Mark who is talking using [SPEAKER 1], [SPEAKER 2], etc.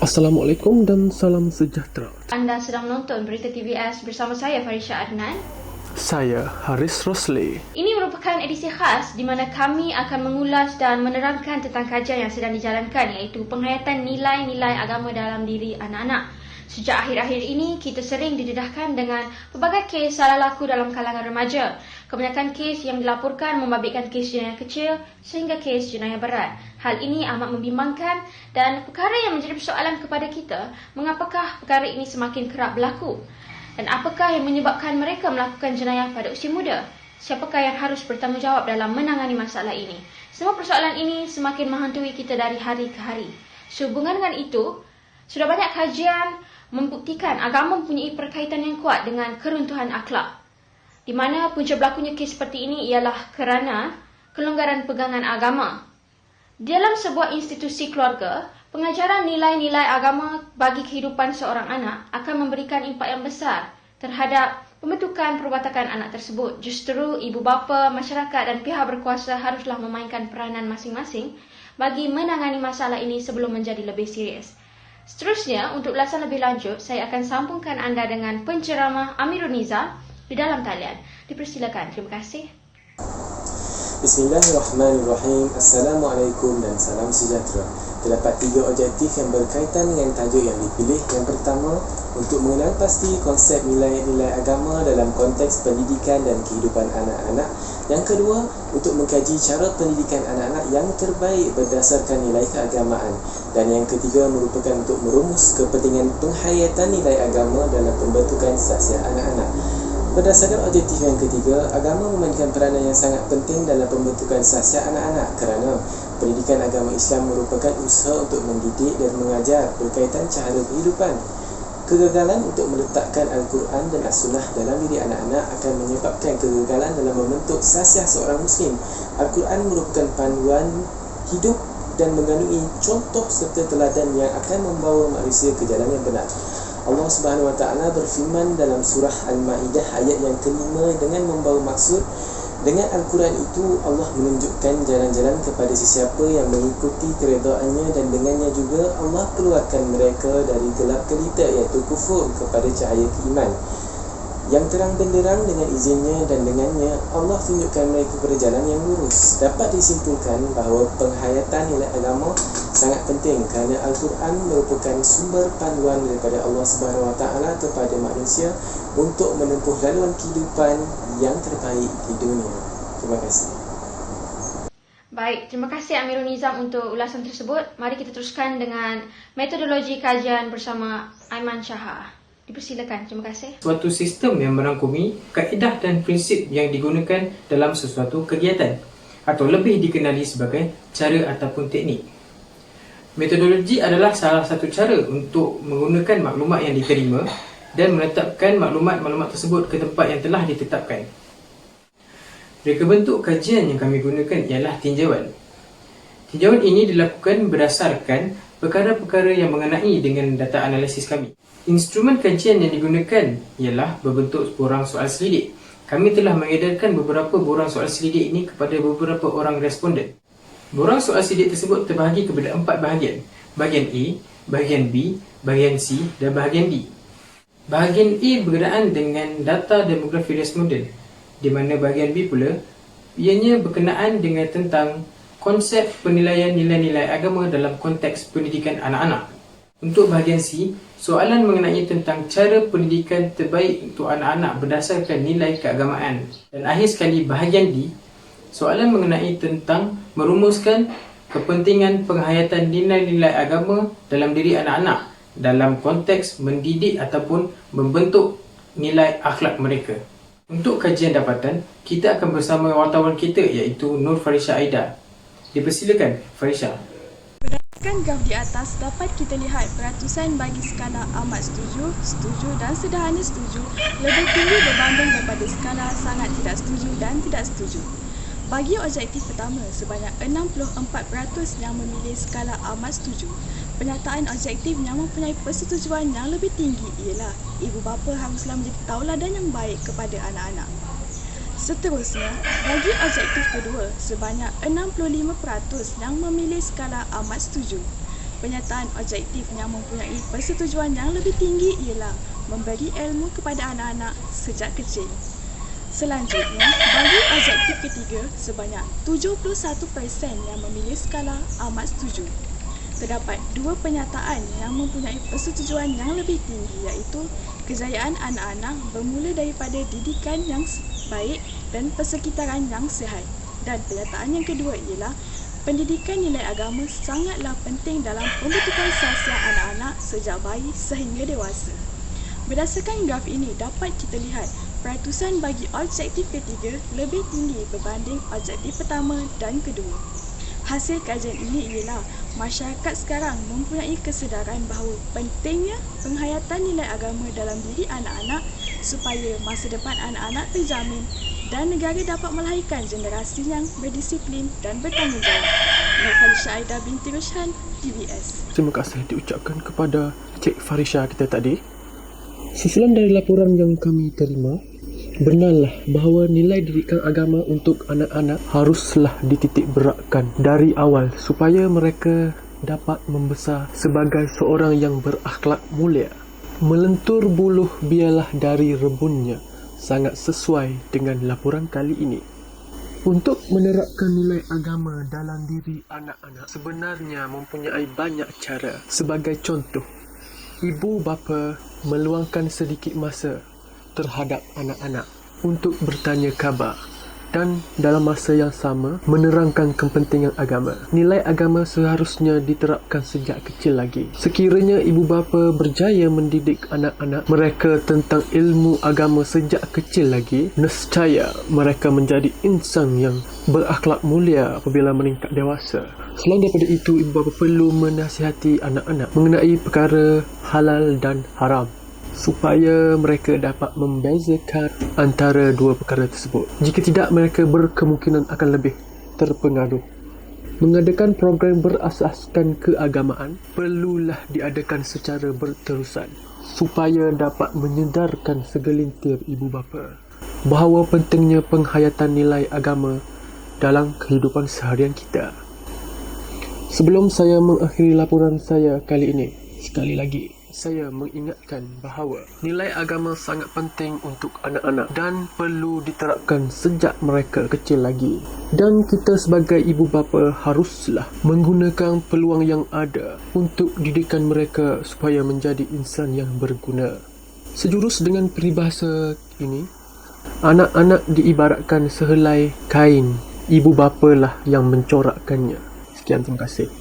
[SPEAKER 1] Assalamualaikum dan salam sejahtera.
[SPEAKER 2] Anda sedang menonton Berita TVS bersama saya Farisha Adnan.
[SPEAKER 1] Saya Haris Rosli.
[SPEAKER 2] Ini merupakan edisi khas di mana kami akan mengulas dan menerangkan tentang kajian yang sedang dijalankan, iaitu penghayatan nilai-nilai agama dalam diri anak-anak. Sejak akhir-akhir ini, kita sering didedahkan dengan pelbagai kes salah laku dalam kalangan remaja. Kebanyakan kes yang dilaporkan membabitkan kes jenayah kecil sehingga kes jenayah berat. Hal ini amat membimbangkan dan perkara yang menjadi persoalan kepada kita, mengapakah perkara ini semakin kerap berlaku? Dan apakah yang menyebabkan mereka melakukan jenayah pada usia muda? Siapakah yang harus bertanggungjawab dalam menangani masalah ini? Semua persoalan ini semakin menghantui kita dari hari ke hari. Sehubungan dengan itu, sudah banyak kajian membuktikan agama mempunyai perkaitan yang kuat dengan keruntuhan akhlak. Di mana punca berlakunya kes seperti ini ialah kerana kelonggaran pegangan agama. Dalam sebuah institusi keluarga, pengajaran nilai-nilai agama bagi kehidupan seorang anak akan memberikan impak yang besar terhadap pembentukan perwatakan anak tersebut. Justru ibu bapa, masyarakat dan pihak berkuasa haruslah memainkan peranan masing-masing bagi menangani masalah ini sebelum menjadi lebih serius. Seterusnya, untuk ulasan lebih lanjut, saya akan sambungkan anda dengan penceramah Amirul Nizam di dalam talian. Dipersilakan. Terima kasih.
[SPEAKER 3] Bismillahirrahmanirrahim. Assalamualaikum dan salam sejahtera. Terdapat 3 objektif yang berkaitan dengan tajuk yang dipilih. Yang pertama, untuk mengenal pasti konsep nilai-nilai agama dalam konteks pendidikan dan kehidupan anak-anak. Yang kedua, untuk mengkaji cara pendidikan anak-anak yang terbaik berdasarkan nilai keagamaan. Dan yang ketiga merupakan untuk merumus kepentingan penghayatan nilai agama dalam pembentukan syakhsiat anak-anak. Berdasarkan objektif yang ketiga, agama memainkan peranan yang sangat penting dalam pembentukan syakhsiat anak-anak kerana pendidikan agama Islam merupakan usaha untuk mendidik dan mengajar berkaitan cara kehidupan. Kegagalan untuk meletakkan Al-Quran dan As-Sunnah dalam diri anak-anak akan menyebabkan kegagalan dalam membentuk syakhsiat seorang Muslim. Al-Quran merupakan panduan hidup dan mengandungi contoh serta teladan yang akan membawa manusia ke jalan yang benar. Allah Subhanahu Wa Taala berfirman dalam surah Al-Maidah ayat yang ke-5 dengan membawa maksud, dengan Al-Quran itu Allah menunjukkan jalan-jalan kepada sesiapa yang mengikuti keredaannya, dan dengannya juga Allah keluarkan mereka dari gelap gelita iaitu kufur kepada cahaya keiman yang terang benderang dengan izinnya, dan dengannya Allah tunjukkan mereka kepada jalan yang lurus. Dapat disimpulkan bahawa penghayatan nilai agama sangat penting kerana Al-Quran merupakan sumber panduan daripada Allah Subhanahu Wa Taala kepada manusia untuk menempuh laluan kehidupan yang terbaik di dunia. Terima kasih.
[SPEAKER 2] Baik, terima kasih Amirul Nizam untuk ulasan tersebut. Mari kita teruskan dengan metodologi kajian bersama Aiman Shahar. Dipersilakan. Terima kasih.
[SPEAKER 4] Suatu sistem yang merangkumi kaedah dan prinsip yang digunakan dalam sesuatu kegiatan atau lebih dikenali sebagai cara ataupun teknik. Metodologi adalah salah satu cara untuk menggunakan maklumat yang diterima dan menetapkan maklumat-maklumat tersebut ke tempat yang telah ditetapkan. Reka bentuk kajian yang kami gunakan ialah tinjauan. Tinjauan ini dilakukan berdasarkan perkara-perkara yang mengenai dengan data analisis kami. Instrumen kajian yang digunakan ialah berbentuk borang soal selidik. Kami telah mengedarkan beberapa borang soal selidik ini kepada beberapa orang responden. Borang soal selidik tersebut terbahagi kepada 4 bahagian. Bahagian A, bahagian B, bahagian C dan bahagian D. Bahagian A berkenaan dengan data demografi responden, di mana bahagian B pula ianya berkenaan dengan tentang konsep penilaian nilai-nilai agama dalam konteks pendidikan anak-anak. Untuk bahagian C, soalan mengenai tentang cara pendidikan terbaik untuk anak-anak berdasarkan nilai keagamaan. Dan akhir sekali bahagian D, soalan mengenai tentang merumuskan kepentingan penghayatan nilai-nilai agama dalam diri anak-anak dalam konteks mendidik ataupun membentuk nilai akhlak mereka. Untuk kajian dapatan, kita akan bersama wartawan kita iaitu Nur Farisha Aida. Dipersilakan, Farisha.
[SPEAKER 5] Berdasarkan graf di atas, dapat kita lihat peratusan bagi skala amat setuju, setuju dan sederhana setuju lebih tinggi berbanding daripada skala sangat tidak setuju dan tidak setuju. Bagi objektif pertama, sebanyak 64% yang memilih skala amat setuju. Penyataan objektif yang mempunyai persetujuan yang lebih tinggi ialah ibu bapa haruslah menjadi tauladan yang baik kepada anak-anak. Seterusnya, bagi objektif kedua, sebanyak 65% yang memilih skala amat setuju. Penyataan objektif yang mempunyai persetujuan yang lebih tinggi ialah memberi ilmu kepada anak-anak sejak kecil. Selanjutnya, bagi objektif ketiga, sebanyak 71% yang memilih skala amat setuju. Terdapat dua penyataan yang mempunyai persetujuan yang lebih tinggi, iaitu kejayaan anak-anak bermula daripada didikan yang baik dan persekitaran yang sihat. Dan penyataan yang kedua ialah pendidikan nilai agama sangatlah penting dalam pembentukan sosial anak-anak sejak bayi sehingga dewasa. Berdasarkan graf ini dapat kita lihat peratusan bagi objektif ketiga lebih tinggi berbanding objektif pertama dan kedua. Hasil kajian ini ialah masyarakat sekarang mempunyai kesedaran bahawa pentingnya penghayatan nilai agama dalam diri anak-anak supaya masa depan anak-anak terjamin dan negara dapat melahirkan generasi yang berdisiplin dan bertanggungjawab. Farisha Aida binti Rushan, TVS.
[SPEAKER 1] Terima kasih diucapkan kepada Cik Farisha kita tadi. Susulan dari laporan yang kami terima, benarlah bahawa nilai didikan agama untuk anak-anak haruslah dititik beratkan dari awal supaya mereka dapat membesar sebagai seorang yang berakhlak mulia. Melentur buluh biarlah dari rebunnya sangat sesuai dengan laporan kali ini. Untuk menerapkan nilai agama dalam diri anak-anak sebenarnya mempunyai banyak cara. Sebagai contoh, ibu bapa meluangkan sedikit masa terhadap anak-anak untuk bertanya khabar dan dalam masa yang sama menerangkan kepentingan agama. Nilai agama seharusnya diterapkan sejak kecil lagi. Sekiranya ibu bapa berjaya mendidik anak-anak mereka tentang ilmu agama sejak kecil lagi, nescaya mereka menjadi insan yang berakhlak mulia apabila meningkat dewasa. Selain daripada itu, ibu bapa perlu menasihati anak-anak mengenai perkara halal dan haram supaya mereka dapat membezakan antara dua perkara tersebut. Jika tidak, mereka berkemungkinan akan lebih terpengaruh. Mengadakan program berasaskan keagamaan perlulah diadakan secara berterusan supaya dapat menyedarkan segelintir ibu bapa bahawa pentingnya penghayatan nilai agama dalam kehidupan seharian kita. Sebelum saya mengakhiri laporan saya kali ini, sekali lagi saya mengingatkan bahawa nilai agama sangat penting untuk anak-anak dan perlu diterapkan sejak mereka kecil lagi. Dan kita sebagai ibu bapa haruslah menggunakan peluang yang ada untuk didikan mereka supaya menjadi insan yang berguna. Sejurus dengan peribahasa ini, anak-anak diibaratkan sehelai kain, ibu bapa lah yang mencorakkannya. Sekian, terima kasih.